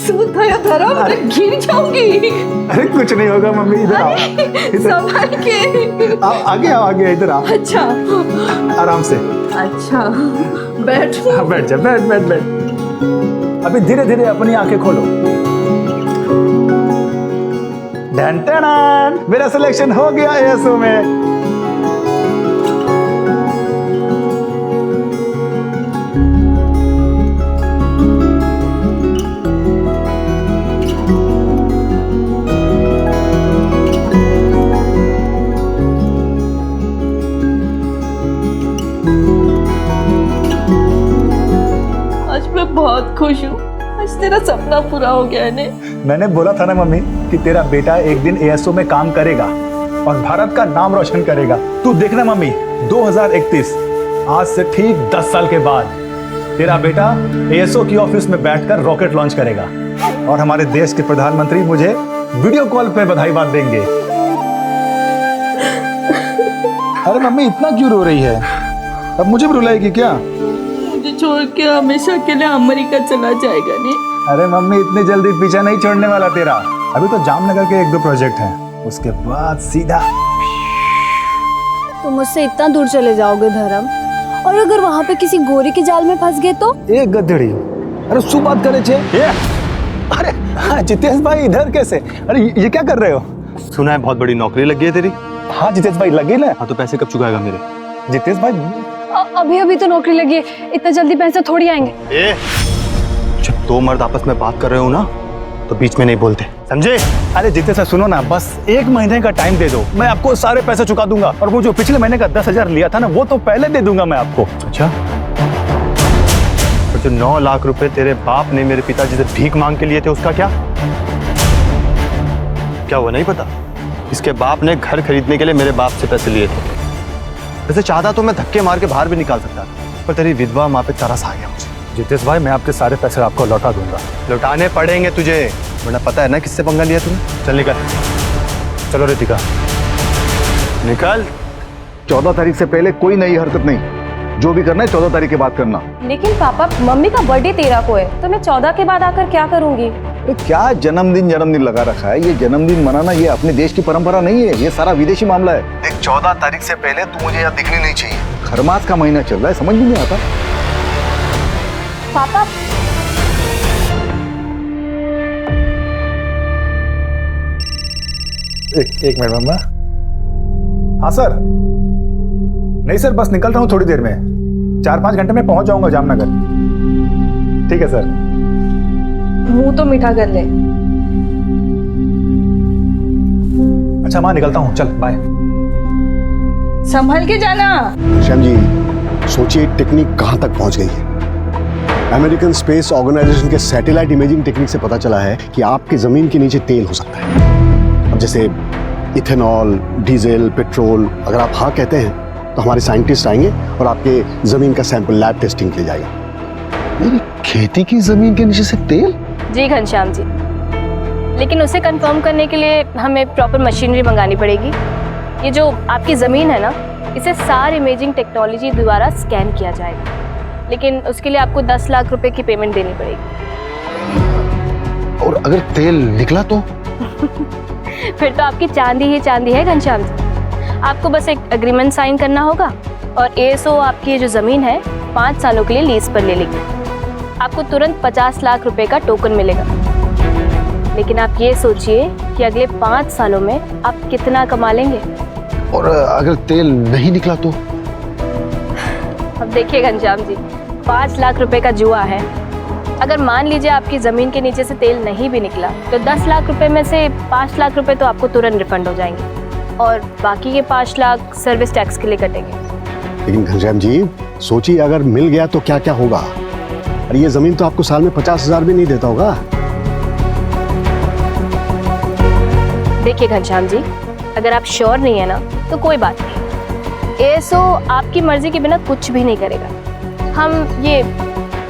सूद है धर्म, मैं गिर जाऊंगी। अरे कुछ नहीं होगा मम्मी, इधर आओ। संभाल के। आगे आओ, आगे इधर आओ। अच्छा आराम से। अच्छा बैठ। हाँ बैठ जा, बैठ बैठ बैठ। अभी धीरे धीरे अपनी आंखें खोलो। डन टन, मेरा सिलेक्शन हो गया एएसओ में। आज मैं बहुत खुश हूँ, आज तेरा सपना पूरा हो गया है। मैंने बोला था ना मम्मी कि तेरा बेटा एक दिन एएसओ में काम करेगा और भारत का नाम रोशन करेगा। तू देखना मम्मी, 2031 आज से ठीक 10 साल के बाद तेरा बेटा एएसओ की ऑफिस में बैठकर रॉकेट लॉन्च करेगा और हमारे देश के प्रधानमंत्री मुझे वीडियो कॉल पे बधाई बात देंगे। अरे मम्मी इतना क्यों रो रही है? अब मुझे भी रुलाएगी क्या? मुझे छोड़ के हमेशा के लिए अमेरिका चला जाएगा नहीं? अरे मम्मी इतनी जल्दी पीछा नहीं छोड़ने वाला तेरा। अभी तो जामनगर के 1-2 प्रोजेक्ट हैं, उसके बाद सीधा। तुम मुझसे इतना दूर चले जाओगे धर्म, और अगर वहाँ पे किसी गोरी के जाल में फंस गए तो? एक गधड़ी। अरे सु बात करे छे। अरे हाँ जितेश भाई इधर कैसे? अरे ये क्या कर रहे हो? सुना है बहुत बड़ी नौकरी लगी है तेरी। हाँ जितेश भाई लगी ना। हाँ तो पैसे कब चुकाएगा मेरे? जितेश भाई अभी अभी तो नौकरी लगी है, इतना जल्दी पैसे थोड़ी आएंगे। जब दो मर्द आपस में बात कर रहे हो ना तो बीच में नहीं बोलते, समझे? अरे जितेश भाई सुनो ना, बस 1 महीने का टाइम दे दो, मैं आपको सारे पैसे चुका दूंगा। और वो जो पिछले महीने का 10,000 लिया था ना, वो तो पहले दे दूंगा मैं आपको। अच्छा, तो जो 9 लाख रुपए तेरे बाप ने मेरे पिताजी से भीख मांग के लिए थे उसका क्या हुआ नहीं पता? इसके बाप ने घर खरीदने के लिए मेरे बाप से पैसे लिए थे। वैसे चाहता तो मैं धक्के मार के बाहर भी निकाल सकता था, पर तेरी विधवा माँ पे तरस आ गया मुझे। जितेश भाई मैं आपके सारे पैसे आपको लौटा दूंगा। लौटाने पड़ेंगे तुझे, वरना पता है ना किससे पंगा लिया तूने। चल निकल। चलो रितिका निकल। 14 तारीख से पहले कोई नई हरकत नहीं, जो भी करना है 14 तारीख के बाद करना। लेकिन पापा मम्मी का बर्थडे 13 को है, तो मैं 14 के बाद आकर क्या करूंगी? तो क्या जन्मदिन लगा रखा है? ये जन्मदिन मनाना ये अपने देश की परंपरा नहीं है, ये सारा विदेशी मामला है। देख 14 तारीख से पहले तू मुझे यहाँ दिखनी नहीं चाहिए। खरमास का महीना चल रहा है, समझ में नहीं आता। पापा एक मिनट मम्मा। हाँ सर। नहीं सर, बस निकल रहा हूँ थोड़ी देर में, 4-5 घंटे में पहुंच जाऊंगा जामनगर। ठीक है सर। मुंह तो मीठा कर ले। अच्छा माँ निकलता हूँ, चल बाय। संभल के जाना। श्याम जी सोचिए टेक्निक कहां तक पहुंच गई है। अमेरिकन स्पेस ऑर्गेनाइजेशन के सैटेलाइट इमेजिंग टेक्निक से पता चला है कि आपकी जमीन के नीचे तेल हो सकता है। अब जैसे इथेनॉल, डीजल, पेट्रोल। अगर आप हाँ कहते हैं तो हमारे साइंटिस्ट आएंगे और आपके जमीन का सैंपल लैब टेस्टिंग के लिए जाएगा। मेरी खेती की जमीन के नीचे से तेल? जी घनश्याम जी, लेकिन उसे कंफर्म करने के लिए हमें प्रॉपर मशीनरी मंगानी पड़ेगी। ये जो आपकी ज़मीन है ना, इसे सार इमेजिंग टेक्नोलॉजी द्वारा स्कैन किया जाएगा, लेकिन उसके लिए आपको 10 लाख रुपए की पेमेंट देनी पड़ेगी। और अगर तेल निकला तो? फिर तो आपकी चांदी ही चांदी है घनश्याम जी। आपको बस एक एग्रीमेंट साइन करना होगा और एएसओ आपकी ये जो ज़मीन है 5 सालों के लिए लीज पर ले लेगी। आपको तुरंत 50 लाख रुपए का टोकन मिलेगा। लेकिन आप ये सोचिए कि अगले 5 सालों में आप कितना कमा लेंगे। और अगर तेल नहीं निकला तो? अब देखिए घनश्याम जी, 5 लाख रुपए का जुआ है। अगर मान लीजिए आपकी ज़मीन के नीचे से तेल नहीं भी निकला तो 10 लाख रुपए में से 5 लाख रुपए तो आपको तुरंत रिफंड हो जाएंगे और बाकी के 5 लाख सर्विस टैक्स के लिए कटेंगे। लेकिन घनश्याम जी सोचिए अगर मिल गया तो क्या क्या होगा? अरे ये जमीन तो आपको साल में 50,000 भी नहीं देता होगा। देखिए घनश्याम जी, अगर आप श्योर नहीं है ना तो कोई बात नहीं। एएसओ आपकी मर्जी के बिना कुछ भी नहीं करेगा। हम ये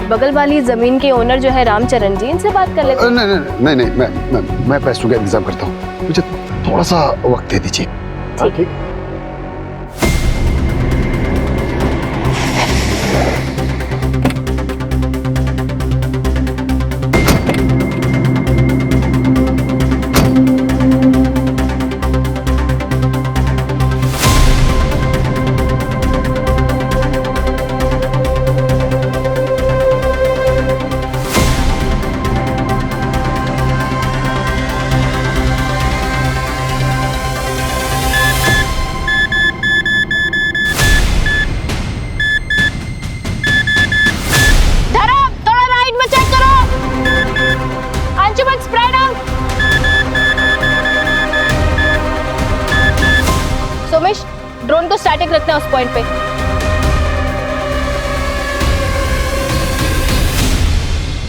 बगल वाली जमीन के ओनर जो है रामचरण जी, इनसे बात कर लेते हैं। नहीं, मैं पैसों का इंतजाम करता हूँ, मुझे थोड़ा सा वक्त दे दीजिए। ठीक। ड्रोन को स्टैटिक रखना है उस पॉइंट पे।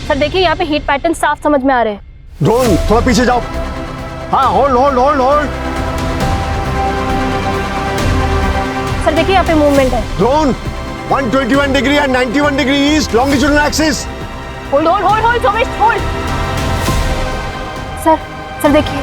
सर देखिए यहाँ पे हीट पैटर्न साफ समझ में आ रहे हैं। ड्रोन थोड़ा पीछे जाओ। हाँ, hold hold hold hold. Sir देखिए यहाँ पे मूवमेंट है। Drone 121 degree and 91 degree east longitudinal axis. Hold hold hold hold Somesh hold. Sir देखिए।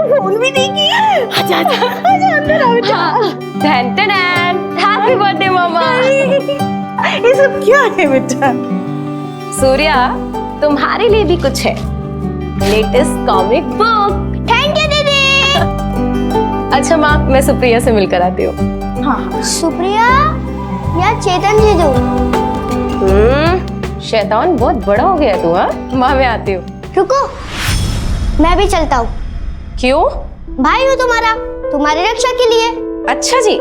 फोन भी नहीं किया। आजा अंदर आओ बेटा। हैप्पी बर्थडे मामा। ये सब क्या है बेटा? सूर्या तुम्हारे लिए भी कुछ है, latest comic book. Thank you दीदी। अच्छा माँ, मैं सुप्रिया से मिलकर आती हूँ। हाँ सुप्रिया या चेतन जीजू? शैतान बहुत बड़ा हो गया तू। हाँ माँ, मैं आती हूँ। रुको, मैं भी चलता हूँ। क्यों? भाई हूँ तुम्हारा, तुम्हारी रक्षा के लिए। अच्छा जी,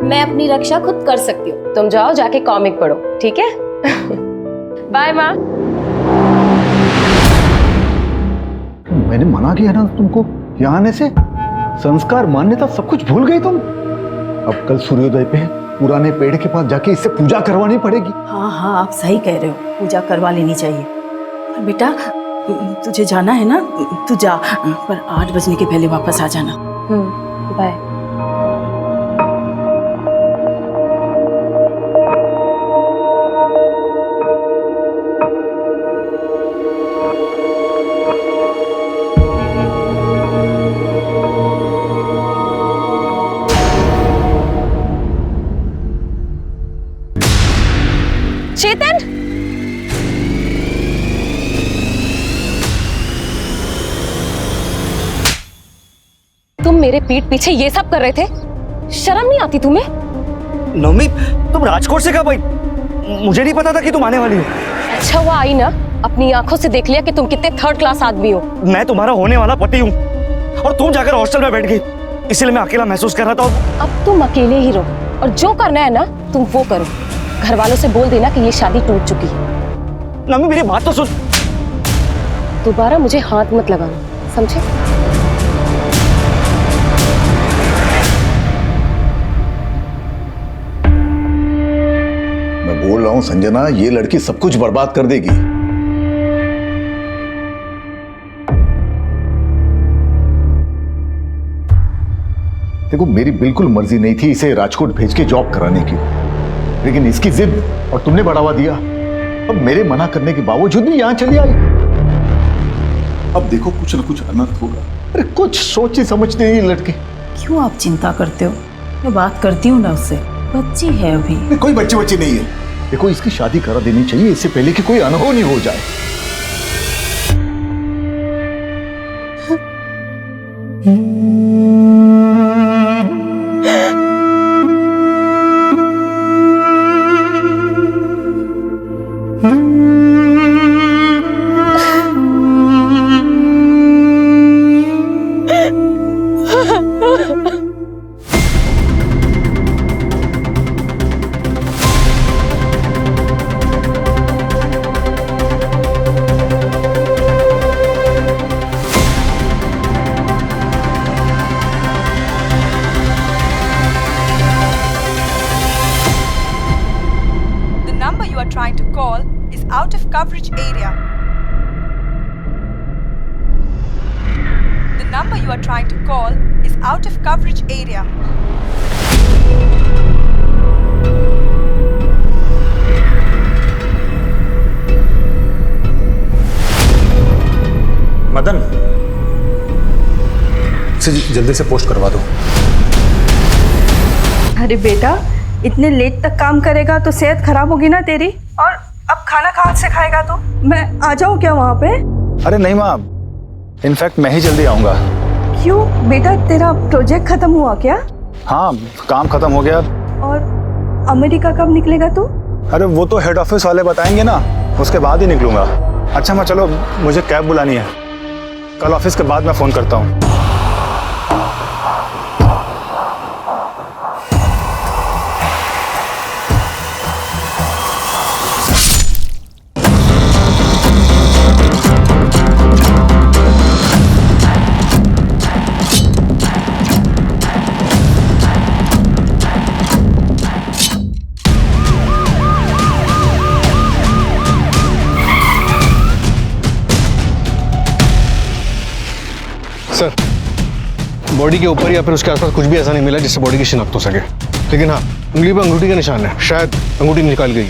मैं अपनी रक्षा खुद कर सकती हूँ। तुम जाओ जाके कॉमिक पढ़ो, ठीक है? बाय माँ। मैंने मना किया ना तुमको यहाँ आने से। संस्कार मान्यता सब कुछ भूल गई तुम। अब कल सूर्योदय पे पुराने पेड़ के पास जाके इससे पूजा करवानी पड़ेगी। हाँ आप सही कह रहे हो, पूजा करवा लेनी चाहिए। पर बेटा तुझे जाना है ना, तू जा, पर 8 बजने के पहले वापस आ जाना। बाय। चेतन, तुम मेरे पीठ पीछे ये सब कर रहे थे? शर्म नहीं आती तुम्हें? नवमी, तुम राजकोट से कब आई? मुझे नहीं पता था कि तुम आने वाली हो। अच्छा हुआ आई ना, अपनी आंखों से देख लिया कि तुम कितने थर्ड क्लास आदमी हो। मैं तुम्हारा होने वाला पति हूँ और तुम जाकर हॉस्टल में बैठ गई, इसलिए मैं अकेला महसूस कर रहा था। अब तुम अकेले ही रहो और जो करना है ना तुम वो करो। घर वालों से बोल देना कि ये शादी टूट चुकी है। नवमी मेरी बात तो सुन। दोबारा मुझे हाथ मत लगाना, समझे? मैं बोल रहा हूँ संजना, ये लड़की सब कुछ बर्बाद कर देगी। देखो, मेरी बिल्कुल मर्जी नहीं थी इसे राजकोट भेज के जॉब कराने की, लेकिन इसकी जिद और तुमने बढ़ावा दिया। अब मेरे मना करने के बावजूद भी यहां चली आई। अब देखो कुछ न कुछ अनर्थ होगा। अरे कुछ सोची समझती नहीं लड़की। क्यों आप चिंता करते हो? मैं बात करती हूँ ना उससे, बच्ची है अभी। कोई बच्ची नहीं है। देखो, इसकी शादी करा देनी चाहिए इससे पहले कि कोई अनहोनी हो जाए। You are trying to call is out of coverage area. The number you are trying to call is out of coverage area. Madan, इसे जल्दी से पोस्ट करवा दो। अरे बेटा, इतने लेट तक काम करेगा तो सेहत खराब होगी ना तेरी। और अब खाना कहाँ से खाएगा तू? मैं आ जाऊँ क्या वहाँ पे? अरे नहीं माँ, इनफैक्ट मैं ही जल्दी आऊँगा। क्यों बेटा, तेरा प्रोजेक्ट खत्म हुआ क्या? हाँ, काम खत्म हो गया। और अमेरिका कब निकलेगा तू? अरे वो तो हेड ऑफिस वाले बताएंगे ना, उसके बाद ही निकलूंगा। अच्छा माँ, चलो मुझे कैब बुलानी है, कल ऑफिस के बाद मैं फ़ोन करता हूँ। बॉडी के ऊपर या फिर उसके आसपास कुछ भी ऐसा नहीं मिला जिससे बॉडी की शिनाख्त हो सके, लेकिन हाँ उंगली पर अंगूठी का निशान है, शायद अंगूठी निकाल गई।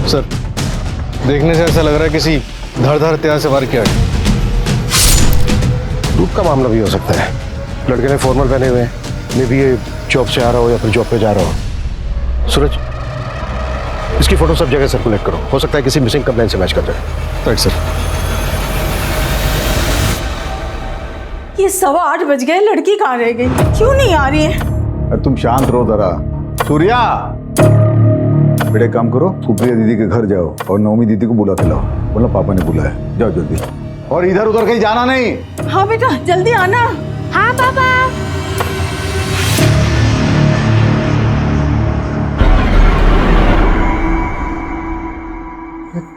सर देखने से ऐसा लग रहा है किसी धारदार हथियार से वार किया है। लूट का मामला भी हो सकता है। लड़के ने फॉर्मल पहने हुए हैं, मे भी ये जॉब से आ रहा हो या फिर जॉब पे जा रहा हो। सूरज, इसकी फोटो सब जगह सर्कुलेट करो, हो सकता है किसी मिसिंग कंप्लेन से मैच कर जाए। Right sir. ये 8:15 बज गए, लड़की कहाँ रह गई? क्यों नहीं आ रही है? अरे तुम शांत रहो जरा। सूर्या, बेटे काम करो, सुप्रिया दीदी के घर जाओ और नवमी दीदी को बुला के लाओ, बोला पापा ने बुलाया, जाओ जल्दी। और इधर उधर कहीं जाना नहीं। हाँ बेटा, जल्दी आना। हाँ पापा।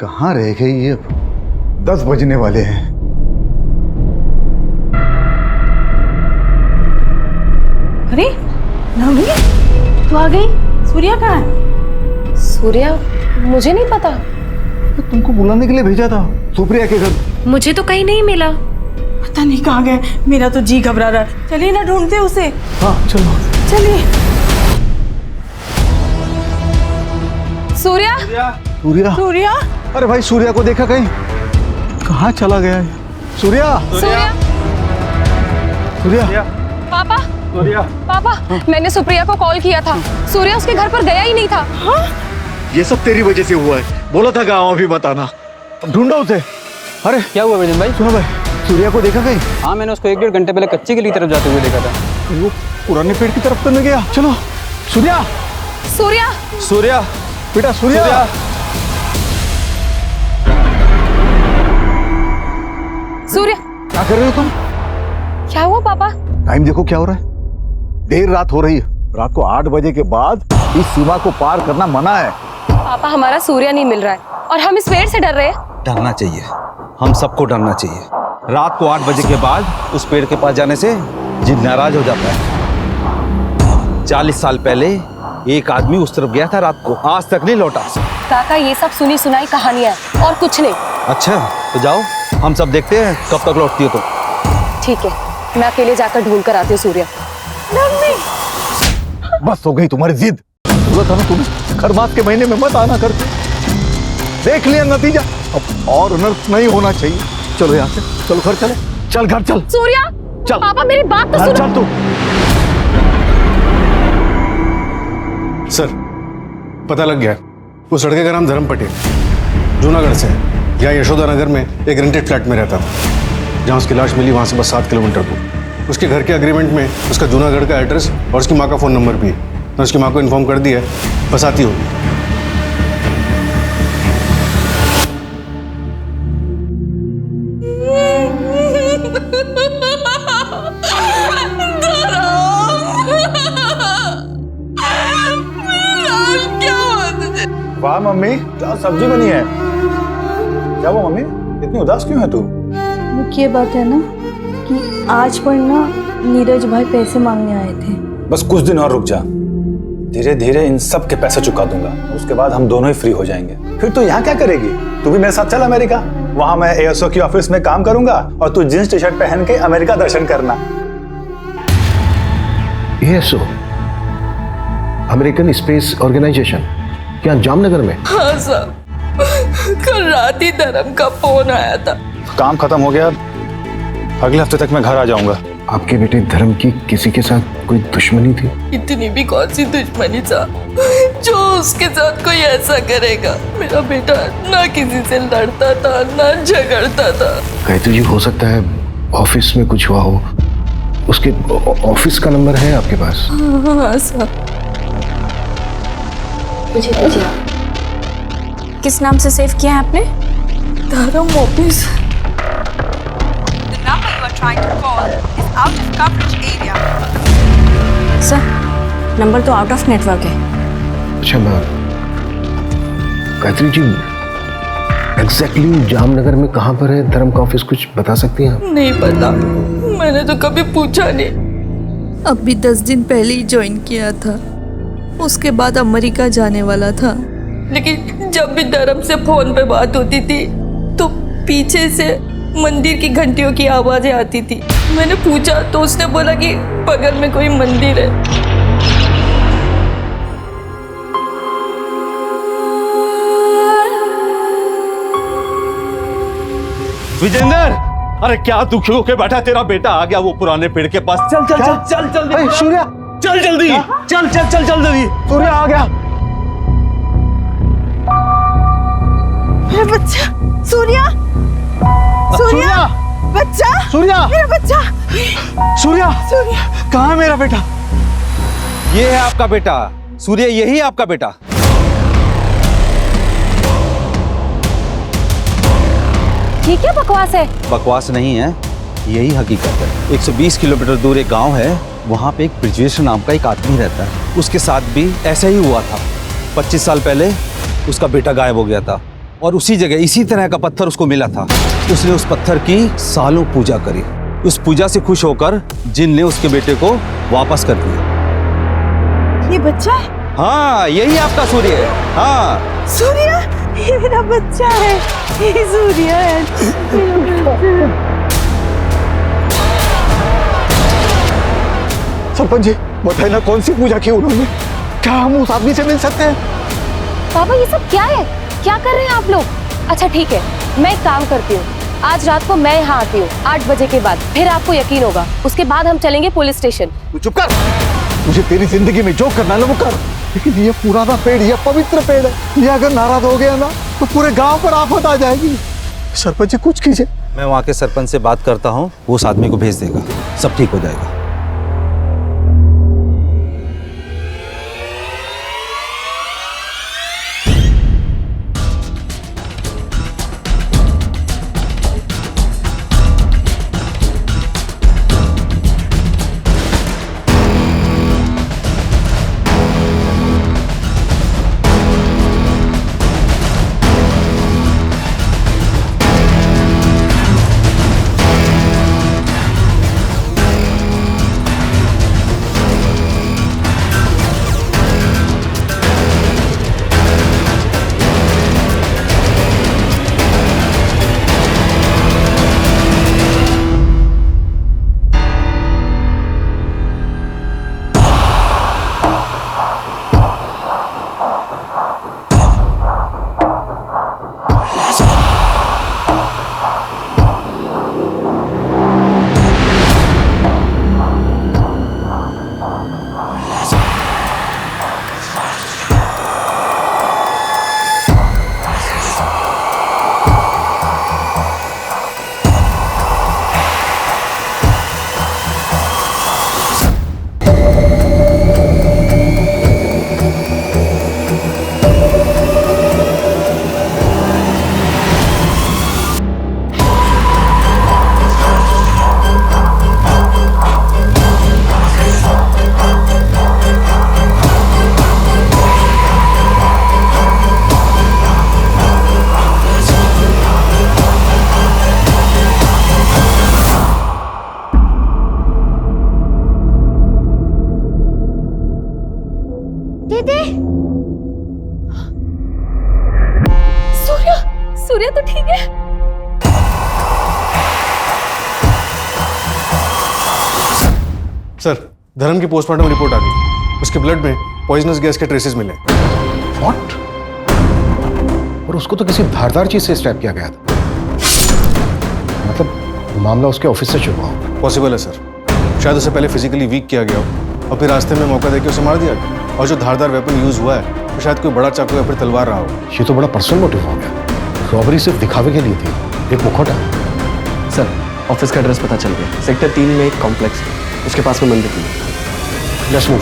कहाँ रह गई ये? 10 बजने वाले हैं। अरे नवमी, तू आ गई? सूर्या कहाँ है? सूर्या, मुझे नहीं पता। तो तुमको बुलाने के लिए भेजा था सुप्रिया के घर। मुझे तो कहीं नहीं मिला। पता नहीं कहाँ गए, मेरा तो जी घबरा रहा है। चलिए ना ढूंढते उसे। हाँ चलो चलिए। सूर्या, सूर्या, सूर्या, अरे भाई सूर्या को देखा कहीं? कहाँ चला गया है सूर्या? सूर्या, सूर्या, पापा, सूर्या, पापा, मैंने सुप्रिया को कॉल किया था, सूर्या उसके घर पर गया ही नहीं था। ये सब तेरी वजह से हुआ है। बोला था गाँव अभी बताना। ढूंढो उसे। अरे क्या हुआ विजन भाई? सुनो भाई, सूर्या को देखा कहीं? हाँ, मैंने उसको 1-1.5 घंटे पहले कच्ची गली की तरफ जाते हुए देखा था। वो पुराने पेड़ की तरफ तो नहीं गया? चलो सूर्या, सूर्या, सूर्या, बेटा सूर्या, सूर्या, क्या कर रहे हो तुम? क्या हुआ पापा? टाइम देखो क्या हो रहा है। देर रात हो रही है। रात को 8 बजे के बाद इस सीमा को पार करना मना है। पापा, हमारा सूर्या नहीं मिल रहा है और हम इस पेड़ से डर रहे हैं। डरना चाहिए, हम सबको डरना चाहिए। रात को 8 बजे के बाद उस पेड़ के पास जाने से जिद नाराज हो जाता है। 40 साल पहले एक आदमी उस तरफ गया था रात को, आज तक नहीं लौटा। काका, ये सब सुनी सुनाई कहानियां और कुछ नहीं। अच्छा तो जाओ, हम सब देखते हैं कब तक लौटती हो तुम। ठीक है, मैं अकेले जाकर ढूंढ कर आती हूँ सूर्या। बस हो गई तुम्हारी जिद। बोला था ना तुम्हें, खर मास के महीने में मत आना करते। देख लिया नतीजा, अब और अनर्थ नहीं होना चाहिए। चलो यहाँ से, चलो घर चलो। चल घर चल। सूर्या, चल। पापा मेरी बात तो घर सुनो। चल तू। सर पता लग गया, उस लड़के का नाम धर्म पटेल, जूनागढ़ से है। यहाँ यशोदा नगर में एक रेंटेड फ्लैट में रहता था। जहाँ उसकी लाश मिली वहाँ से बस 7 किलोमीटर दूर। उसके घर के एग्रीमेंट में उसका जूनागढ़ का एड्रेस और उसकी माँ का फ़ोन नंबर भी है। मैं उसकी माँ को इन्फॉर्म कर दिया है, बस आती होगी। वाह मम्मी, क्या सब्जी बनी है? क्या वो मम्मी, इतनी उदास क्यों है तू? ये बात है ना कि आज पर ना नीरज भाई पैसे मांगने आए थे। बस कुछ दिन और रुक जा, धीरे धीरे इन सब के पैसे चुका दूंगा। उसके बाद हम दोनों ही फ्री हो जाएंगे। फिर तू यहाँ क्या करेगी? तू भी मेरे साथ चल अमेरिका। वहां मैं एएसओ की ऑफिस में काम करूंगा और तू जींस टी शर्ट पहन के अमेरिका दर्शन करना। एएसओ, अमेरिकन स्पेस ऑर्गेनाइजेशन, क्या जामनगर में? हाँ साहब, कल रात ही धर्म का फोन आया था। काम खत्म हो गया, अगले हफ्ते तक मैं घर आ जाऊंगा। आपके बेटे धर्म की किसी के साथ कोई दुश्मनी थी? इतनी भी कौन सी दुश्मनी था जो उसके साथ कोई ऐसा करेगा। मेरा बेटा ना किसी से लड़ता था ना झगड़ता था। गायत्री जी, हो सकता है ऑफिस में कुछ हुआ हो। उसके ऑफिस का नंबर है आपके पास? हाँ साहब। मुझे दीजिए। किस नाम से सेव किया है आपने? धर्म office. The number you are trying to call is out of coverage area. Sir, number तो आउट ऑफ नेटवर्क है। अच्छा मैम, गायत्री जी एग्जैक्टली जामनगर में कहाँ पर है धर्म का ऑफिस, कुछ बता सकती हैं आप? नहीं पता, मैंने तो कभी पूछा नहीं। अभी 10 दिन पहले ही ज्वाइन किया था, उसके बाद अमेरिका जाने वाला था। लेकिन जब भी धर्म से फोन पे बात होती थी तो पीछे से मंदिर की घंटियों की आवाजें आती थी। मैंने पूछा तो उसने बोला कि बगल में कोई मंदिर है। विजेंद्र, अरे क्या दुखी होके बैठा, तेरा बेटा आ गया वो पुराने पेड़ के पास। चल चल चल चल जल्दी। सूर्या, चल जल्दी, चल चल चल चल जल्दी। सूर्या आ गया। मेरा बच्चा सूर्या, सूर्या, बच्चा, सूर्या, मेरा बच्चा, सूर्या, सूर्या, कहाँ है मेरा बेटा? ये है आपका बेटा सूर्य, यही आपका बेटा। ये क्या बकवास है? बकवास नहीं है, यही हकीकत है। 120 किलोमीटर दूर एक गांव है, वहां पे एक ब्रिजेश नाम का एक आदमी रहता है। उसके साथ भी ऐसा ही हुआ था। 25 साल पहले उसका बेटा गायब हो गया था और उसी जगह इसी तरह का पत्थर उसको मिला था। उसने उस पत्थर की सालों पूजा करी। उस पूजा से खुश होकर जिन ने उसके बेटे को वापस कर दिया। ये बच्चा है? हाँ, यही आपका सूर्य है। हाँ सूर्या, ये मेरा बच्चा है, ये सूर्या है। सरपंच जी बताइए ना, कौन सी पूजा की उन्होंने? क्या हम उस आदमी से मिल सकते हैं? पापा ये सब क्या है? क्या कर रहे हैं आप लोग? अच्छा ठीक है, मैं एक काम करती हूँ, आज रात को मैं यहाँ आती हूँ 8 बजे के बाद, फिर आपको यकीन होगा। उसके बाद हम चलेंगे पुलिस स्टेशन। तू चुप कर। मुझे तेरी जिंदगी में जो करना है वो कर, लेकिन ये पुराना पेड़, ये पवित्र पेड़ है, ये अगर नाराज हो गया ना तो पूरे गांव पर आफत आ जाएगी। सरपंच जी कुछ कीजिए। मैं वहाँ के सरपंच से बात करता हूँ, वो उस आदमी को भेज देगा, सब ठीक हो जाएगा। सूर्य तो ठीक है। सर, धर्म की पोस्टमार्टम रिपोर्ट आ गई। उसके ब्लड में पॉइजनस गैस के ट्रेसेस मिले। व्हाट? और उसको तो किसी धारदार चीज से स्टैब किया गया था। मतलब मामला उसके ऑफिस से शुरू हुआ। पॉसिबल है सर, शायद उसे पहले फिजिकली वीक किया गया हो और फिर रास्ते में मौका देकर उसे मार दिया गया। और जो धारदार वेपन यूज हुआ है तो शायद कोई बड़ा चाकू या फिर तलवार रहा हो। ये तो बड़ा पर्सनल मोटिव हो गया। रॉबरी सिर्फ दिखावे के लिए थी, एक मुखौटा। सर, ऑफिस का एड्रेस पता चल गया। सेक्टर 3 में एक कॉम्प्लेक्स है, उसके पास में मंदिर भी। Let's move.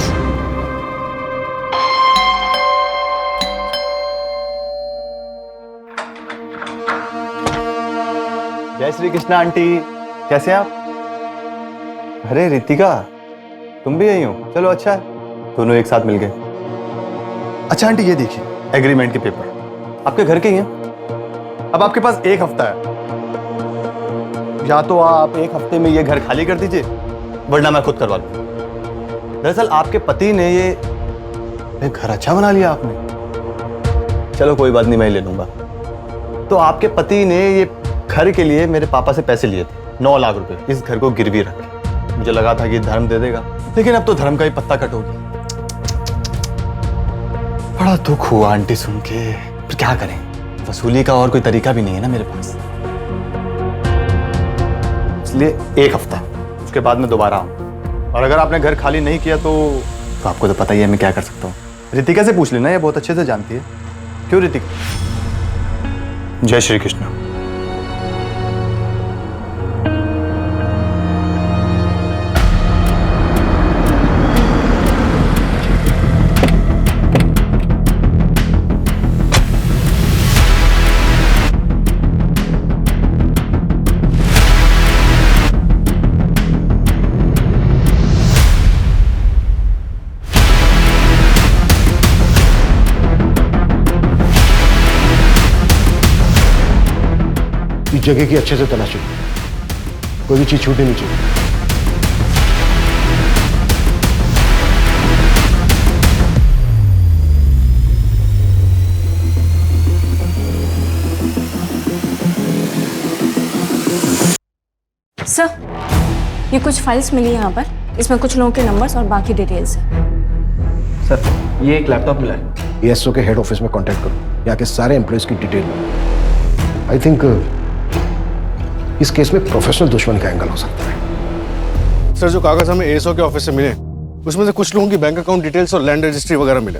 जय श्री कृष्णा आंटी, कैसे हैं आप? अरे रितिका, तुम भी यही हो? चलो अच्छा है, दोनों एक साथ मिल गए। अच्छा आंटी ये देखिए, एग्रीमेंट के पेपर आपके घर के ही हैं। अब आपके पास 1 हफ्ता है, या तो आप 1 हफ्ते में ये घर खाली कर दीजिए, वरना मैं खुद करवा लूँ। दरअसल आपके पति ने ये घर अच्छा बना लिया आपने। चलो कोई बात नहीं, मैं ले लूंगा। तो आपके पति ने ये घर के लिए मेरे पापा से पैसे लिए थे 9 लाख रुपए, इस घर को गिरवी रख के। मुझे लगा था कि धर्म दे देगा, लेकिन अब तो धर्म का ही पत्ता कट हो गया। बड़ा दुख हुआ आंटी सुन के, पर क्या करें, वसूली का और कोई तरीका भी नहीं है ना मेरे पास। इसलिए 1 हफ्ता, उसके बाद मैं दोबारा आऊँ। और अगर आपने घर खाली नहीं किया तो आपको तो पता ही है मैं क्या कर सकता हूँ। रितिका से पूछ लेना, ये बहुत अच्छे से जानती है। क्यों रितिका? जय श्री कृष्ण। इस जगह की अच्छे से तलाशी, कोई भी चीज छूटनी नहीं चाहिए। सर, ये कुछ फाइल्स मिली यहाँ पर, इसमें कुछ लोगों के नंबर्स और बाकी डिटेल्स हैं। सर, ये एक लैपटॉप मिला है। एएसओ के हेड ऑफिस में कांटेक्ट करो, यहाँ के सारे एम्प्लॉयज की डिटेल लो। आई थिंक इस केस में प्रोफेशनल दुश्मन का एंगल हो सकता है। सर, जो कागज हमें एएसओ के ऑफिस से मिले, उसमें से कुछ लोगों की बैंक अकाउंट डिटेल्स और लैंड रजिस्ट्री वगैरह मिले।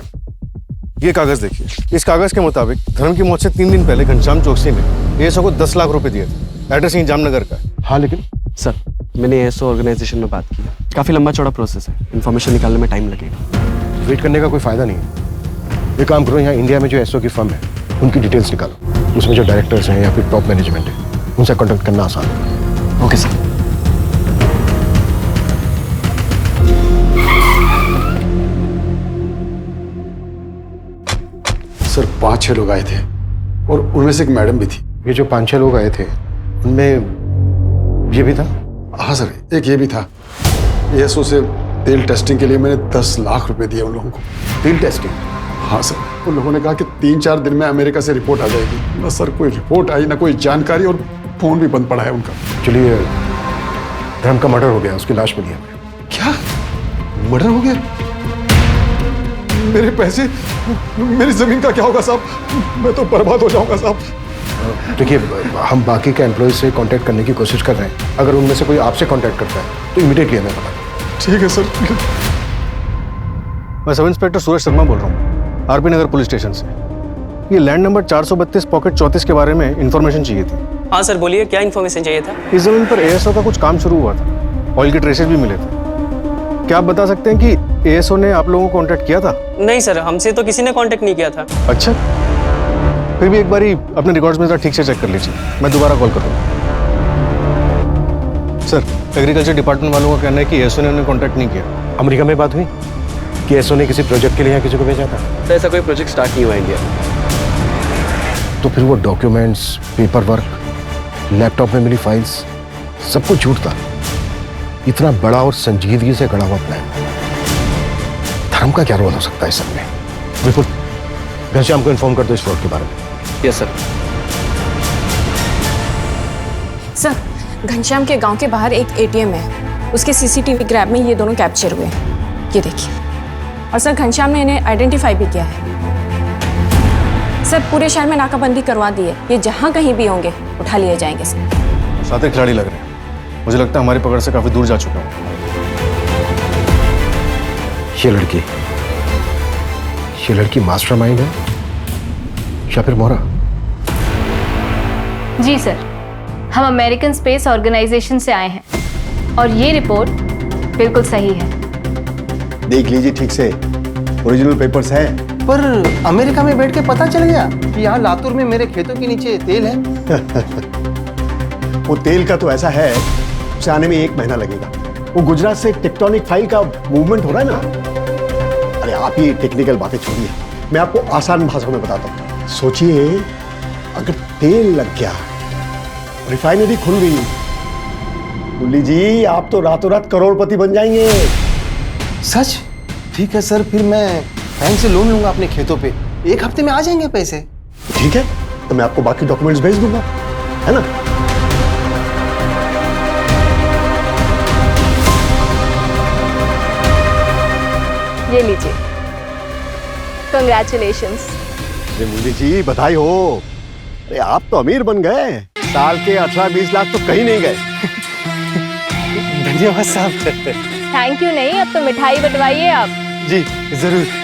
ये कागज देखिए, इस कागज के मुताबिक धर्म की मौत से 3 दिन पहले घनश्याम चौकसी ने एएसओ को 10 लाख रुपए दिए थे। एड्रेस यहीं जामनगर का है। हाँ, लेकिन सर, मैंने एएसओ ऑर्गेनाइजेशन में बात की, काफी लंबा चौड़ा प्रोसेस है, इन्फॉर्मेशन निकालने में टाइम लगेगा। वेट करने का कोई फायदा नहीं है। ये काम करो, यहाँ इंडिया में जो एएसओ की फर्म है उनकी डिटेल्स निकालो, उसमें जो डायरेक्टर्स हैं या फिर टॉप मैनेजमेंट है उनसे कॉन्टेक्ट करना आसान है। Okay sir. सर, 5-6 लोग आए थे और उनमें से एक मैडम भी थी। ये जो 5-6 लोग आए थे उनमें ये भी था? हाँ सर, एक ये भी था। एएसओ से तेल टेस्टिंग के लिए मैंने 10 लाख रुपए दिए उन लोगों को। तेल टेस्टिंग? हाँ सर, उन लोगों ने कहा कि 3-4 दिन में अमेरिका से रिपोर्ट आ जाएगी। ना सर कोई रिपोर्ट आई, ना कोई जानकारी, और फोन भी बंद पड़ा है उनका। चलिए, धर्म का मर्डर हो गया, उसकी लाश मिली है। क्या मर्डर हो गया? मेरे पैसे, मेरी जमीन का क्या होगा साहब? मैं तो बर्बाद हो जाऊंगा साहब। देखिए, हम बाकी के एम्प्लॉय से कांटेक्ट करने की कोशिश कर रहे हैं। अगर उनमें से कोई आपसे कांटेक्ट करता है तो इमीडिएटली हमें बता। ठीक है सर। मैं सब इंस्पेक्टर सूरज शर्मा बोल रहा हूँ, आरपी नगर पुलिस स्टेशन से। ये लैंड नंबर 432 पॉकेट 34 के बारे में इंफॉर्मेशन चाहिए थी। हाँ सर, बोलिए, क्या इन्फॉर्मेशन चाहिए था? इस जमीन पर एएसओ का कुछ काम शुरू हुआ था, ऑयल के ट्रेसेस भी मिले थे। क्या आप बता सकते हैं कि एएसओ ने आप लोगों को कांटेक्ट किया था? नहीं सर, हमसे तो किसी ने कांटेक्ट नहीं किया था। अच्छा, फिर भी एक बारी अपने रिकॉर्ड्स में ठीक से चेक कर लीजिए, मैं दोबारा कॉल करूँगा। सर, एग्रीकल्चर डिपार्टमेंट वालों का कहना है कि एएसओ ने उन्हें कांटेक्ट नहीं किया। अमेरिका में बात हुई कि एएसओ ने किसी प्रोजेक्ट के लिए यहाँ किसी को भेजा था? तो ऐसा कोई प्रोजेक्ट स्टार्ट नहीं हुआ इंडिया में। तो फिर वो डॉक्यूमेंट्स, पेपर वर्क, लैपटॉप में मिली फाइल्स, सब कुछ झूठ था। इतना बड़ा और संजीदगी से गढ़ा हुआ प्लान, धर्म का क्या रोल हो सकता है इस सब में? बिल्कुल, घनश्याम को इन्फॉर्म कर दो इस फ्रॉड के बारे में। Yes sir. सर, घनश्याम के गांव के बाहर एक एटीएम है, उसके सीसीटीवी ग्रैब में ये दोनों कैप्चर हुए हैं। ये देखिए। और सर, घनश्याम ने इन्हें आइडेंटिफाई भी किया है। सर, पूरे शहर में नाकाबंदी करवा दी है, ये जहां कहीं भी होंगे उठा लिए जाएंगे। सर, साथ ही खिलाड़ी लग रहे हैं, मुझे लगता है हमारी पकड़ से काफी दूर जा चुका है। ये लड़की मास्टरमाइंड है या फिर मोहरा? जी सर, हम अमेरिकन स्पेस ऑर्गेनाइजेशन से आए हैं और ये रिपोर्ट बिल्कुल सही है। देख लीजिए ठीक से, ओरिजिनल पेपर्स हैं। पर अमेरिका में बैठ के पता चल गया कि यहाँ लातूर में मेरे खेतों के नीचे तेल है। वो तेल का तो ऐसा है, उसे आने में 1 महीना लगेगा। वो गुजरात से टेक्टोनिक फाइल का मूवमेंट हो रहा है ना। अरे आप ये टेक्निकल बातें छोड़िए, मैं आपको आसान भाषा में बताता हूँ। सोचिए, अगर तेल लग गया, रिफाइनरी खुल गई, मुरली जी आप तो रातों रात करोड़पति बन जाएंगे। सच? ठीक है सर, फिर मैं बैंक से लोन लूंगा अपने खेतों पे, 1 हफ्ते में आ जाएंगे पैसे। ठीक है, तो मैं आपको बाकी डॉक्यूमेंट्स भेज दूंगा, है ना? ये लीजिए, कंग्रेचुलेशंस। अरे मुन्नी जी बधाई हो। अरे आप तो अमीर बन गए, साल के 18-20 लाख तो कहीं नहीं गए। धन्यवाद साहब। थैंक यू नहीं, अब तो मिठाई बंटवाइए आप। जी जरूर।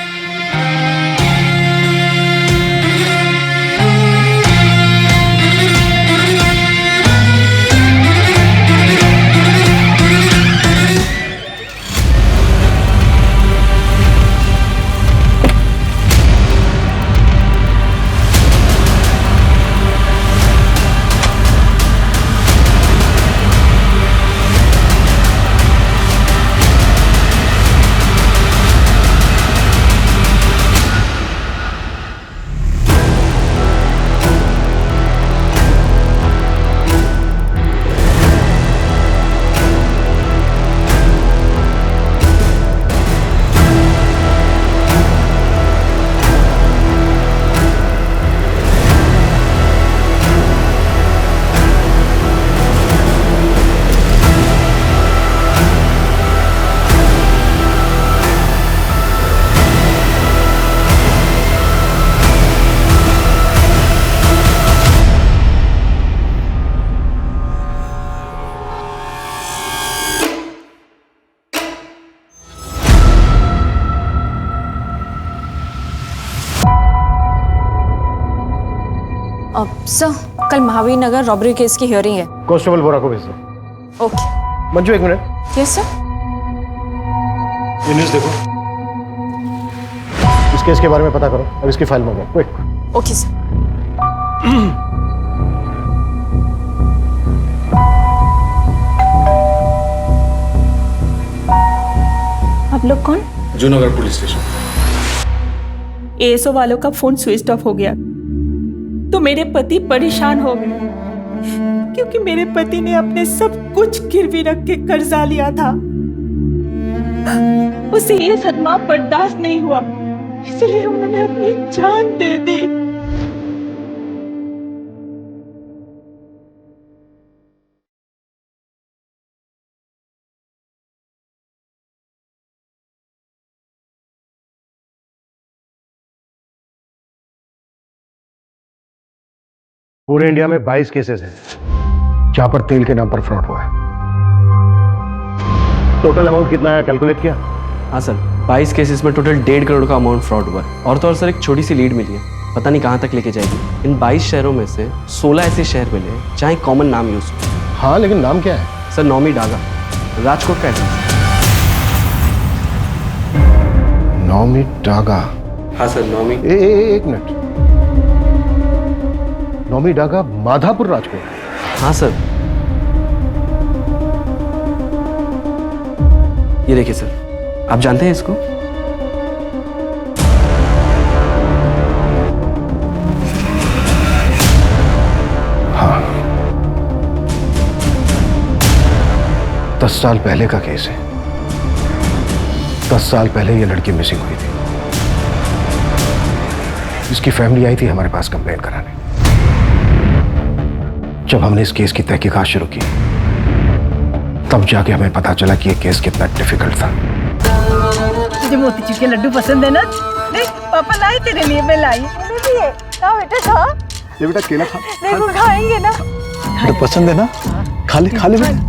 सर, कल महावीर नगर रॉबरी केस की हियरिंग है। कांस्टेबल बोरा को भेज दो। ओके। मंजू एक मिनट। Yes sir. ये न्यूज़ देखो, इस केस के बारे में पता करो और इसकी फाइल मंगाओ, क्विक। Okay sir. आप लोग कौन? Junagadh police station. एएसओ वालों का फोन स्विच ऑफ हो गया तो मेरे पति परेशान हो गए, क्योंकि मेरे पति ने अपने सब कुछ गिरवी रख के कर्जा लिया था। उसे ये सदमा बर्दाश्त नहीं हुआ, इसलिए उन्होंने अपनी जान दे दी। पूरे इंडिया में 22 केसेस हैं जहां पर तेल के नाम पर फ्रॉड हुआ है। टोटल अमाउंट कितना है कैलकुलेट किया? हाँ सर, 22 केसेस में टोटल 1.5 करोड़ का अमाउंट फ्रॉड हुआ है। और तो और सर, एक छोटी सी लीड मिली है, पता नहीं कहाँ तक लेके जाएगी। इन 22 शहरों में से 16 ऐसे शहर मिले हैं जहाँ एक कॉमन नाम यूज हो। हाँ, लेकिन नाम क्या है? सर, नौमी डागा, राजकोट का एड्रेस। नौमी डागा? हाँ सर, नौमी। एक मिनट, नौमी डागा माधापुर राजकोट? हाँ सर। ये देखिए सर, आप जानते हैं इसको? हाँ, 10 साल पहले का केस है। 10 साल पहले ये लड़की मिसिंग हुई थी। इसकी फैमिली आई थी हमारे पास कंप्लेंट कराने। जब हमने इस केस की तहकीकात शुरू की, तब जाके हमें पता चला कि ये केस कितना डिफिकल्ट था। तुझे मोतीचूर के लड्डू पसंद है ना? देख, पापा लाए तेरे लिए, मैं लाई। मुझे भी है। खा बेटा, खा। ये बेटा केला खा। देखो, खाएंगे ना? तो पसंद है ना? खा ले, खा ले बेटा।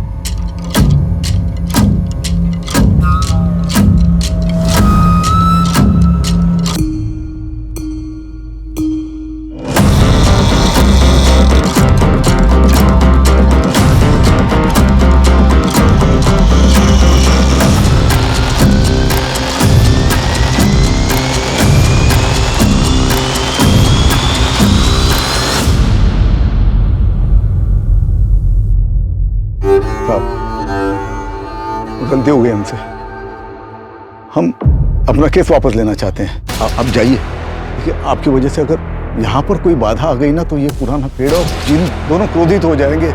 गलती हो गई हमसे, हम अपना केस वापस लेना चाहते हैं। आप जाइए। देखिए, आपकी वजह से अगर यहाँ पर कोई बाधा आ गई ना, तो ये पुराना पेड़ और जिन दोनों क्रोधित हो जाएंगे,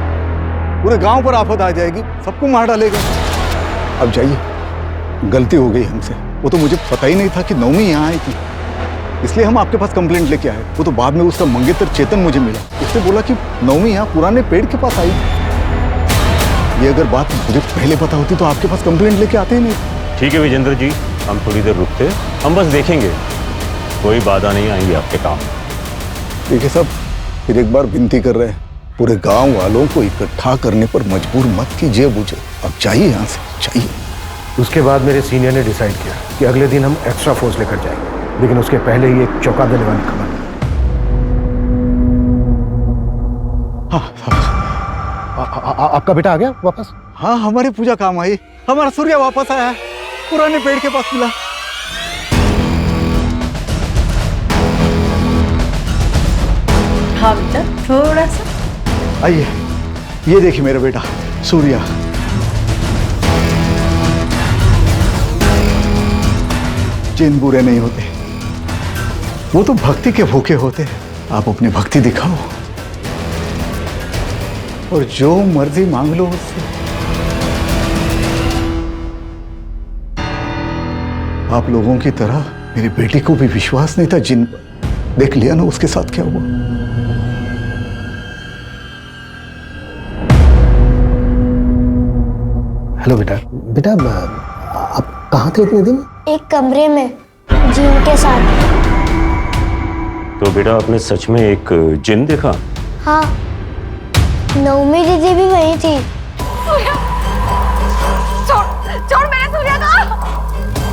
पूरे गांव पर आफत आ जाएगी, सबको मार डालेगा। अब जाइए, गलती हो गई हमसे। वो तो मुझे पता ही नहीं था कि नौमी यहाँ आई थी, इसलिए हम आपके पास कंप्लेंट लेके आए। वो तो बाद में उसका मंगेतर चेतन मुझे मिला, उसने बोला कि नौमी यहाँ पुराने पेड़ के पास आई थी। ये अगर बात मुझे पहले पता होती तो आपके पास कंप्लेंट लेके आते ही नहीं। ठीक है विजेंद्र जी, हम थोड़ी देर रुकते, हम बस देखेंगे, कोई बाधा नहीं आएंगी आपके काम। देखिए साहब, फिर एक बार विनती कर रहे हैं, पूरे गांव वालों को इकट्ठा करने पर मजबूर मत कीजिए मुझे। अब चाहिए यहाँ से, चाहिए। उसके बाद मेरे सीनियर ने डिसाइड किया कि अगले दिन हम एक्स्ट्रा फोर्स लेकर जाएंगे, लेकिन उसके पहले ही एक चौंका देने वाली खबर। आपका बेटा आ गया वापस? हाँ, हमारी पूजा काम आई, हमारा सूर्य वापस आया, पुराने पेड़ के पास मिला। हाँ बेटा, थोड़ा सा। आइए, ये देखिए मेरा बेटा सूर्या। जिन बुरे नहीं होते, वो तो भक्ति के भूखे होते हैं। आप अपनी भक्ति दिखाओ और जो मर्जी मांग लो उससे। आप लोगों की तरह मेरी बेटी को भी विश्वास नहीं था जिन पर। देख लिया ना उसके साथ क्या हुआ। हेलो बेटा। बेटा आप कहाँ थे इतने दिन? एक कमरे में जिन के साथ। तो बेटा आपने सच में एक जिन देखा? हाँ, नवमी दीदी भी वही थी। छोड़ मेरे सूर्या को।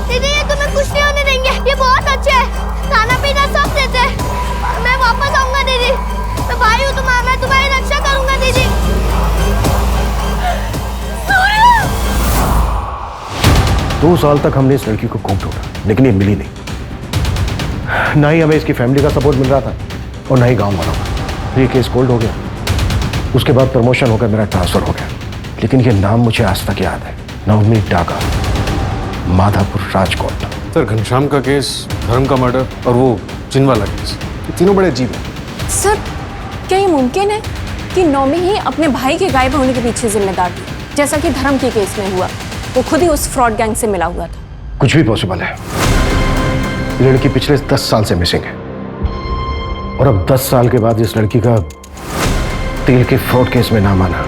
दीदी ये तुम्हें कुछ नहीं होने देंगे, ये बहुत अच्छे हैं, खाना पीना सब देते हैं। मैं वापस आऊंगा दीदी, मैं भाई हूँ तुम्हारा, मैं तुम्हारी रक्षा करूंगा दीदी। 2 साल तक हमने इस लड़की को खूब ढूंढा, लेकिन ये मिली नहीं। ना ही हमें इसकी फैमिली का सपोर्ट मिल रहा था और ना ही गांव वालों का। ये केस कोल्ड हो गया, उसके बाद प्रमोशन होकर मेरा ट्रांसफर हो गया, लेकिन ये नाम मुझे आज तक याद है। नवमी डागा, माधापुर, राजकोट। सर, घनश्याम का केस, धर्म का मर्डर और वो जिन वाला केस, ये तीनों बड़े अजीब हैं। सर, क्या ये मुमकिन है कि नौमी ही अपने भाई के गायब होने के पीछे जिम्मेदार थी, जैसा कि धर्म के केस में हुआ? वो खुद ही उस फ्रॉड गैंग से मिला हुआ था। कुछ भी पॉसिबल है। लड़की पिछले 10 साल से मिसिंग है और अब 10 साल के बाद इस लड़की का तेल के फ्रॉड केस में नाम आना,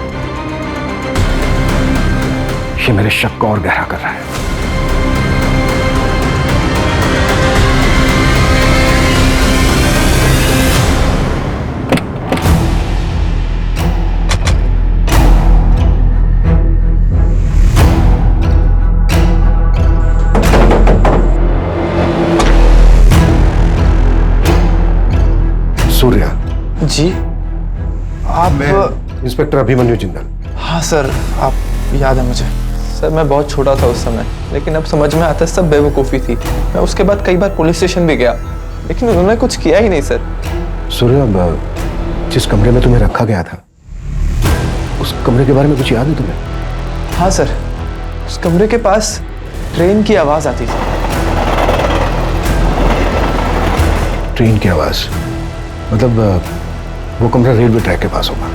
ये मेरे शक को और गहरा कर रहा है। सूर्या जी, आप? इंस्पेक्टर अभिमन्यु जिंदल। हाँ सर, आप याद है मुझे। सर, मैं बहुत छोटा था उस समय, लेकिन अब समझ में आता है सब बेवकूफ़ी थी। मैं उसके बाद कई बार पुलिस स्टेशन भी गया, लेकिन उन्होंने कुछ किया ही नहीं सर। सूर्या, जिस कमरे में तुम्हें रखा गया था, उस कमरे के बारे में कुछ याद है तुम्हें? हाँ सर, उस कमरे के पास ट्रेन की आवाज़ आती थी। ट्रेन की आवाज़? मतलब वो कमरा रेलवे ट्रैक के पास होगा।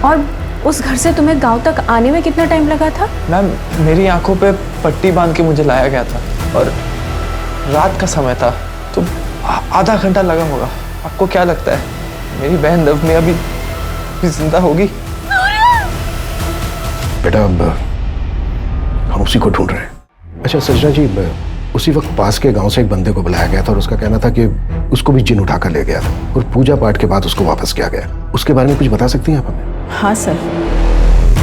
और उस घर से तुम्हें गांव तक आने में कितना टाइम लगा था? मैम, मेरी आंखों पे पट्टी बांध के मुझे लाया गया था और रात का समय था, तो आधा घंटा लगा होगा। आपको क्या लगता है मेरी बहन नवमी अभी जिंदा होगी? बेटा, अब हम उसी को ढूंढ रहे हैं। अच्छा सजना जी, उसी वक्त पास के गांव से एक बंदे को बुलाया गया था और उसका कहना था कि उसको भी जिन उठाकर ले गया था और पूजा पाठ के बाद उसको वापस किया गया। उसके बारे में कुछ बता सकती हैं आप हमें? हाँ सर,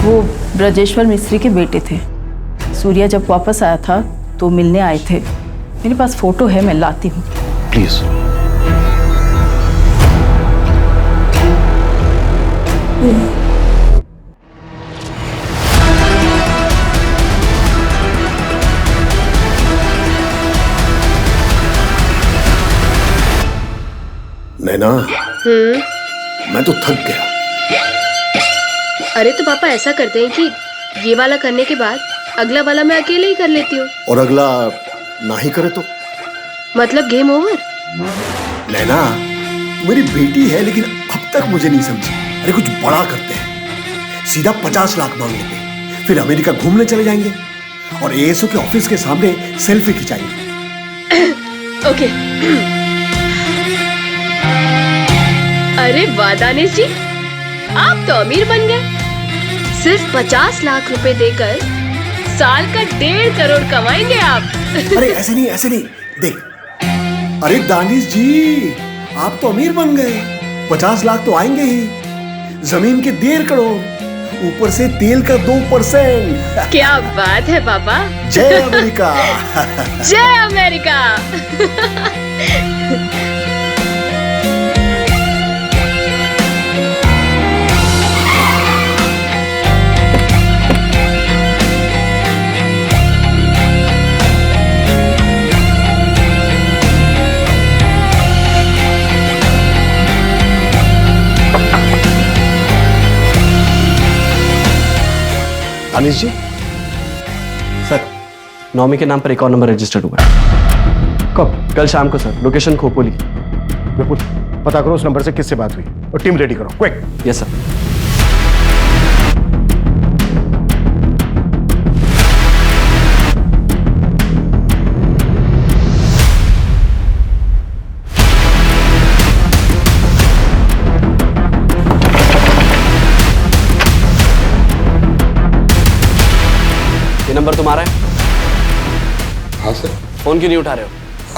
वो ब्रजेश्वर मिस्त्री के बेटे थे। सूर्या जब वापस आया था तो मिलने आए थे। मेरे पास फोटो है, मैं लाती हूँ। प्लीज। नैना, मैं तो थक गया। अरे तो पापा ऐसा करते हैं कि ये वाला करने के बाद अगला वाला मैं अकेले ही कर लेती हूँ। और अगला ना ही करे तो? मतलब गेम ओवर? नैना, मेरी बेटी है, लेकिन अब तक मुझे नहीं समझी। अरे कुछ बड़ा करते हैं, सीधा 50 लाख मांग लेते हैं, फिर अमेरिका घूमने चले जाएंगे और एएसओ के ऑफिस के सामने सेल्फी खिंचाएंगे। ओके। अरे वाह दानिश जी, आप तो अमीर बन गए। सिर्फ 50 लाख रुपए देकर साल का 1.5 करोड़ कमाएंगे आप। अरे ऐसे नहीं देख। अरे दानिश जी, आप तो अमीर बन गए। 50 लाख तो आएंगे ही, जमीन के 1.5 करोड़, ऊपर से तेल का 2%। क्या बात है पापा। जय अमेरिका। जय अमेरिका। दानिश जी, सर नौमी के नाम पर एक और नंबर रजिस्टर्ड हुआ है। कब? कल शाम को सर, लोकेशन खोपोली। विपुल, पता करो उस नंबर से किससे बात हुई और टीम रेडी करो, क्विक। Yes sir. ये नंबर तुम्हारा है? हाँ सर। फोन क्यों नहीं उठा रहे हो?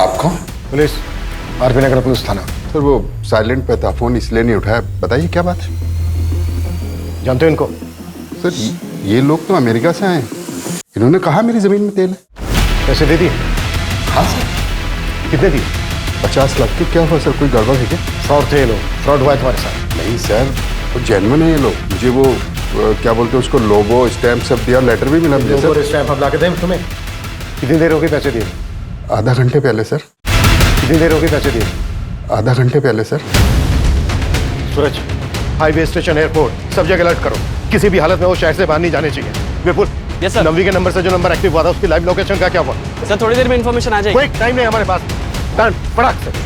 आप कौन? पुलिस, आरपी नगर पुलिस थाना। सर वो साइलेंट पे था, फोन इसलिए नहीं उठाया। बताइए क्या बात है? जानते हो इनको? सर ये लोग तो अमेरिका से आए हैं। इन्होंने कहा मेरी जमीन में तेल है। पैसे दे दिए? हाँ सर। कितने दिए? 50 लाख की। क्या हुआ सर, कोई गड़बड़ है क्या? फ्रॉड थे ये लोग, फ्रॉड हुआ है तुम्हारे साथ। नहीं सर, वो जेन्युइन है ये लोग। मुझे वो क्या बोलते हैं उसको, लोगो स्टैम्प सब दिया, लेटर भी मिला मुझे सर। स्टैम्प हम ला के दें तुम्हें? कितनी देर हो गई पैसे दिए? आधा घंटे पहले सर। कितनी देर हो गई पैसे दिए? आधा घंटे पहले सर। सूरज, हाईवे स्टेशन, एयरपोर्ट, सब जगह अलर्ट करो। किसी भी हालत में वो शहर से बाहर नहीं जाने चाहिए। विपुल, यस सर। नवी के नंबर से जो नंबर एक्टिव हुआ था उसकी लाइव लोकेशन का क्या हुआ? सर थोड़ी देर में इन्फॉर्मेशन आ जाएगी। कोई टाइम नहीं हमारे पास। डन, फटाक से।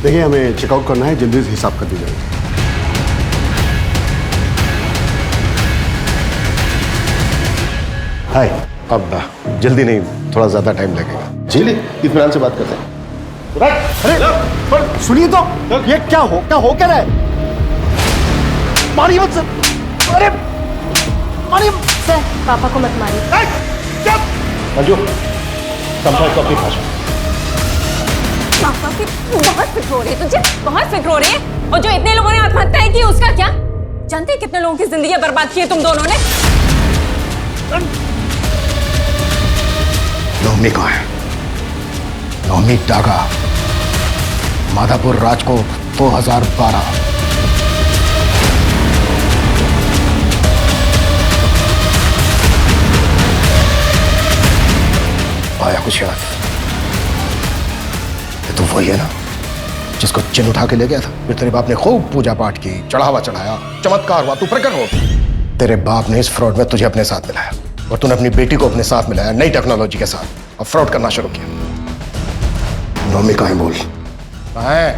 देखिए हमें चेकआउट करना है, जल्दी से हिसाब कर दीजिएगा। हाय। अब जल्दी नहीं, थोड़ा ज्यादा टाइम लगेगा। चलिए इत्मीनान से बात करते हैं। अरे सुनिए तो, ये क्या हो क्या रहा है? मारिए मत सर। अरे मारिए सर, पापा को मत मारिए। मंजू, समझाओ तो अपनी भाषा। पापा की बहुत फिक्र हो रही है तुझे, बहुत फिक्र हो रही है। और जो इतने लोगों ने आत्महत्या की उसका क्या? जानते हैं कितने लोगों की जिंदगी बर्बाद की है तुम दोनों ने? नौमी कहाँ है? नौमी डागा, माधापुर, राजकोट, 2012। आया कुछ याद? ये तो वही है ना जिसको चिन्ह उठा के ले गया था। फिर तेरे बाप ने खूब पूजा पाठ की, चढ़ावा चढ़ाया, चमत्कार हुआ, तू प्रकट हो। तेरे बाप ने इस फ्रॉड में तुझे अपने साथ मिलाया और तूने अपनी बेटी को अपने साथ मिलाया नई टेक्नोलॉजी के साथ और फ्रॉड करना शुरू किया। नौमी कहाँ है? बोल कहाँ है?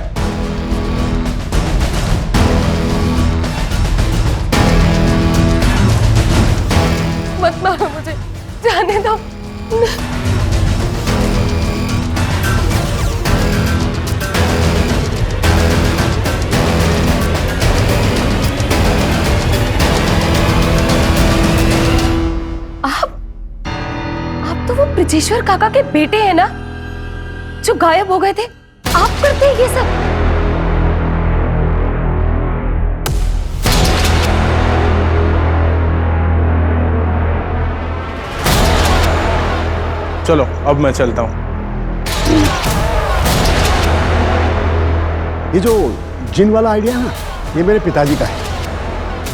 मत मारो मुझे, जाने दो। आप तो वो ब्रजेश्वर काका के बेटे हैं ना, जो गायब हो गए थे? आप करते हैं ये सब? चलो अब मैं चलता हूँ। ये जो जिन वाला आइडिया है ना, ये मेरे पिताजी का है।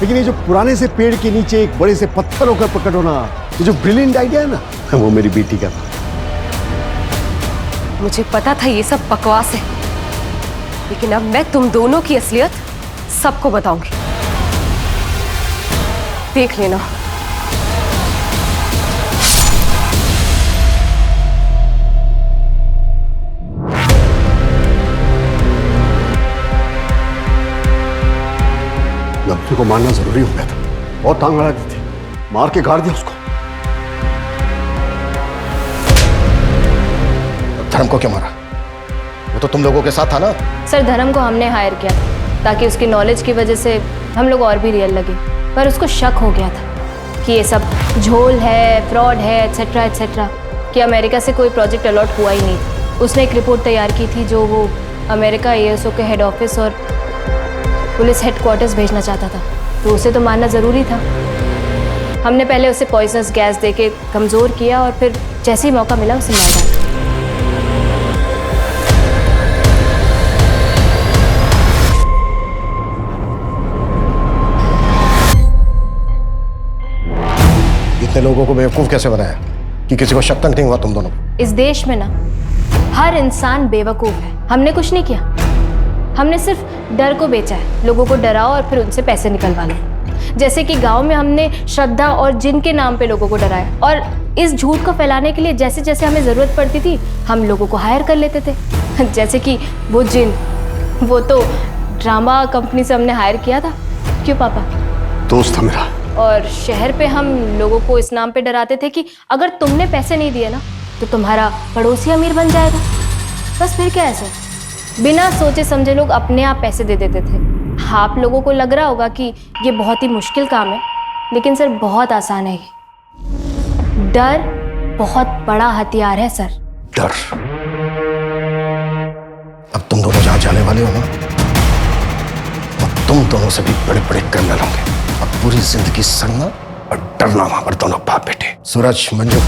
लेकिन ये जो पुराने से पेड़ के नीचे एक बड़े से पत्थर होकर प्रकट होना, ये जो ब्रिलियंट आइडिया है ना, वो मेरी बेटी का था। मुझे पता था ये सब बकवास है, लेकिन अब मैं तुम दोनों की असलियत सबको बताऊंगी। देख लेना। लड़की को मारना जरूरी हो गया था। बहुत टांग अड़ा दी थी, मार के गाड़ दिया उसको। धर्म को क्यों मारा? वो तो तुम लोगों के साथ था ना? सर, धर्म को हमने हायर किया ताकि उसकी नॉलेज की वजह से हम लोग और भी रियल लगे, पर उसको शक हो गया था कि ये सब झोल है, फ्रॉड है, एट्सेट्रा एट्सेट्रा, कि अमेरिका से कोई प्रोजेक्ट अलॉट हुआ ही नहीं था। उसने एक रिपोर्ट तैयार की थी जो वो अमेरिका ASO के हेड ऑफिस और पुलिस हेडक्वार्टर्स भेजना चाहता था, तो उसे तो मानना ज़रूरी था। हमने पहले उसे पॉइजनस गैस देके कमज़ोर किया और फिर जैसे ही मौका मिला उसे मार डाला। इतने लोगों को बेवकूफ कैसे बनाया कि किसी को शक तक नहीं हुआ तुम दोनों? इस देश में ना हर इंसान बेवकूफ है। हमने कुछ नहीं किया, हमने सिर्फ डर को बेचा है। लोगों को डराओ और फिर उनसे पैसे निकलवा लो। जैसे कि गांव में हमने श्रद्धा और जिन के नाम पे लोगों को डराया, और इस झूठ को फैलाने के लिए जैसे जैसे हमें ज़रूरत पड़ती थी हम लोगों को हायर कर लेते थे। जैसे कि वो जिन, वो तो ड्रामा कंपनी से हमने हायर किया था। क्यों पापा? दोस्त था मेरा। और शहर पे हम लोगों को इस नाम पे डराते थे कि अगर तुमने पैसे नहीं दिए ना तो तुम्हारा पड़ोसी अमीर बन जाएगा। बस फिर क्या, ऐसे बिना सोचे समझे लोग अपने आप पैसे दे देते थे। आप लोगों को लग रहा होगा कि ये बहुत ही मुश्किल काम है, लेकिन सर बहुत आसान है ये। डर बहुत बड़ा हथियार है सर। डर? अब तुम दोनों जहां जाने वाले हो ना, अब तुम दोनों से भी बड़े बड़े क्रिमिनल होंगे। अब पूरी जिंदगी सड़ना और डरना वहां पर दोनों बाप बेटे। सूरज, मंजू,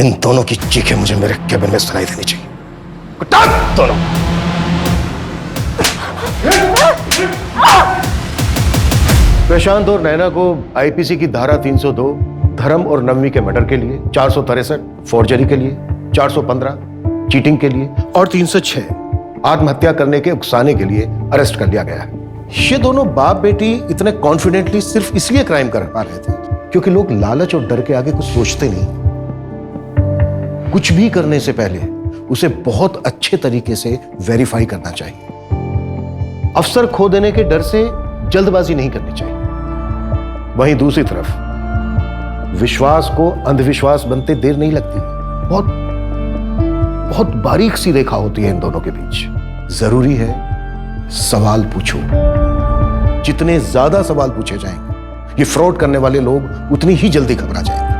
इन दोनों की चीखें मुझे मेरे केबिन में सुनाई देनी चाहिए। दोनों प्रशांत और नैना को IPC की धारा 302 धर्म और नवमी के मर्डर के लिए, 463 फोर्जरी के लिए, 415 चीटिंग के लिए और 306 आत्महत्या करने के उकसाने के लिए अरेस्ट कर लिया गया है। ये दोनों बाप बेटी इतने कॉन्फिडेंटली सिर्फ इसलिए क्राइम कर पा रहे थे क्योंकि लोग लालच और डर के आगे कुछ सोचते नहीं। कुछ भी करने से पहले उसे बहुत अच्छे तरीके से वेरीफाई करना चाहिए। अफसर खो देने के डर से जल्दबाजी नहीं करनी चाहिए। वहीं दूसरी तरफ विश्वास को अंधविश्वास बनते देर नहीं लगती। बहुत बारीक सी रेखा होती है इन दोनों के बीच। जरूरी है सवाल पूछो। जितने ज्यादा सवाल पूछे जाएंगे ये फ्रॉड करने वाले लोग उतनी ही जल्दी घबरा जाएंगे।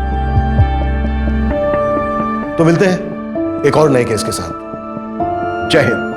तो मिलते हैं एक और नए केस के साथ। जय हिंद।